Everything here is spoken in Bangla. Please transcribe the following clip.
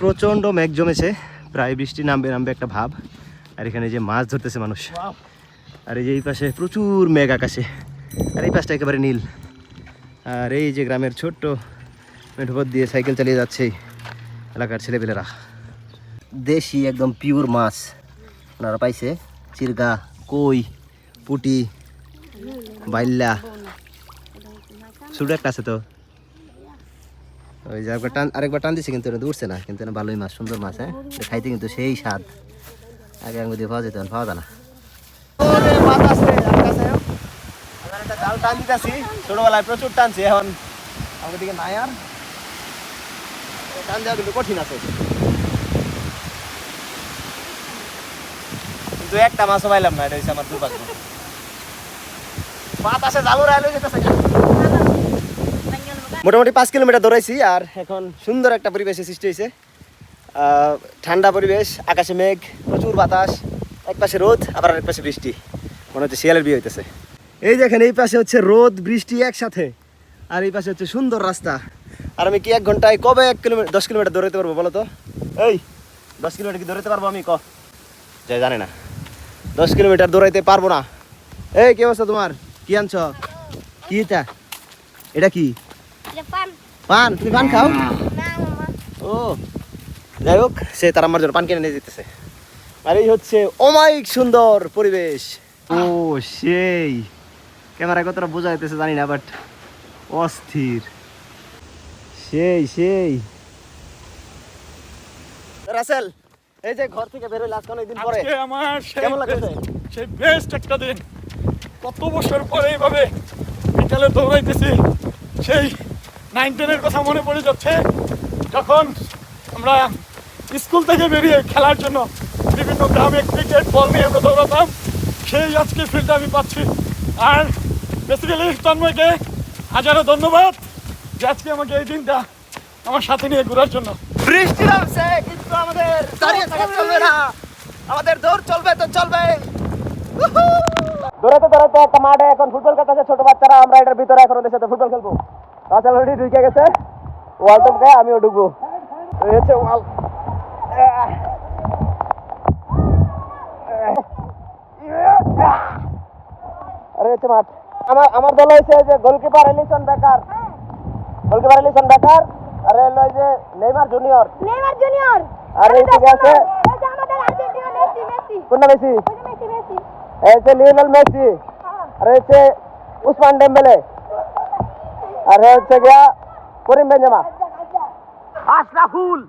প্রচণ্ড মেঘ জমেছে, প্রায় বৃষ্টি নামবে নামবে একটা ভাব। আর এখানে যে মাছ ধরতেছে মানুষ, আর এই যে এই পাশে প্রচুর মেঘ আকাশে, আর এই পাশটা একেবারে নীল। আর এই যে গ্রামের ছোট্ট মেঠোপথ দিয়ে সাইকেল চালিয়ে যাচ্ছে এলাকার ছেলেপেলেরা। দেশি একদম পিওর মাছ ওনারা পাইছে, চিরগা, কই, পুটি, বাইল্লা, ছোটো একটা আছে তো। ওই যে আরেকবার টান দিচ্ছে কিন্তু এটা উঠছে না, কিন্তু ভালোই মাছ, সুন্দর মাছ। হ্যাঁ, খাইতে কিন্তু সেই স্বাদ, আগে আঙুল দিয়ে পাওয়া যেত, পাওয়া যায় না। জাল টান দিতেছি, ছোটবেলায় প্রচুর টানছি, এখন আমাদের দিকে নাই আর। টান দেওয়া কিন্তু কঠিন আছে, কিন্তু একটা মাছও পাইলাম না, এটা হচ্ছে আমার দুর্ভাগ্য। বাতাসে জালু রাইল যেতেছে। মোটামুটি 5 কিলোমিটার দৌড়াইছি, আর এখন সুন্দর একটা পরিবেশের সৃষ্টি হয়েছে। ঠান্ডা পরিবেশ, আকাশে মেঘ, প্রচুর বাতাস, এক পাশে রোদ আবার আরেক পাশে বৃষ্টি, মনে হচ্ছে শিয়ালের বিয়ে হইতেছে। এই দেখেন, এই পাশে হচ্ছে রোদ বৃষ্টি একসাথে, আর এই পাশে হচ্ছে সুন্দর রাস্তা। আর আমি কি 1 ঘন্টায় কবে 10 কিলোমিটার দৌড়াতে পারবো বলো তো? এই 10 কিলোমিটার কি দৌড়াতে পারবো আমি? জানে না, 10 কিলোমিটার দৌড়াইতে পারবো না। এই কি অবস্থা তোমার? কি আনছ? কি এটা কি? পান? তুমি পান খাও? ও যাই হোক, সে তার আমার জন্য পান কিনে নিয়ে যেতেছে। আর এই হচ্ছে অমায়িক সুন্দর পরিবেশ। ও সেই ক্যামেরায় কতটা বোঝা যাইতেছে জানি না, বাট অস্থির, সেই সেই। রাসেল, এই যে ঘর থেকে বের হইলে আজকে অনেকদিন পরে, আজকে আমার কেমন লাগছে? সেই বেস্ট একটা দিন। কত বছর পরে এইভাবে বিকালে দৌড়াইতেছি, সেই 9-10-এর কথা মনে পড়ে যাচ্ছে, যখন আমরা স্কুল থেকে বেরিয়ে খেলার জন্য বিভিন্ন গ্রামে ক্রিকেট বল নিয়ে আমরা দৌড়াতাম। সেই আজকে ফিল্ডটা আমি পাচ্ছি। আর বেসিক্যালি তন্ময়কে হাজারো ধন্যবাদ যে আজকে আমাকে এই দিনটা আমার সাথে নিয়ে ঘোরার জন্য। বৃষ্টি নামছে, কিন্তু আমাদের দাঁড়িয়ে থাকা চলবে না, আমাদের দৌড় চলবে তো চলবে। দৌড়াতে দৌড়াতে একটা মাঠে এখন ফুটবল খেলতেছে ছোট বাচ্চারা, আমরা এটার ভিতরে এখন ওদের সাথে ফুটবল খেলবো। রাসেল অলরেডি ঢুকে গেছে ওয়াল টপকে, আমিও ঢুকবো। এই হচ্ছে ওয়াল, আরে হচ্ছে মাঠ। আমার দল হয়েছে যে গোলকিপার এলিসন বেকার, আর হলো যে নেইমার জুনিয়র, আর এই দিকে আছে কোনটা মেসি, এই হচ্ছে লিওনেল মেসি, আর হচ্ছে উসমান ডেম্বেলে, আর হচ্ছে গিয়া করিম বেনজেমা, আশরাফুল।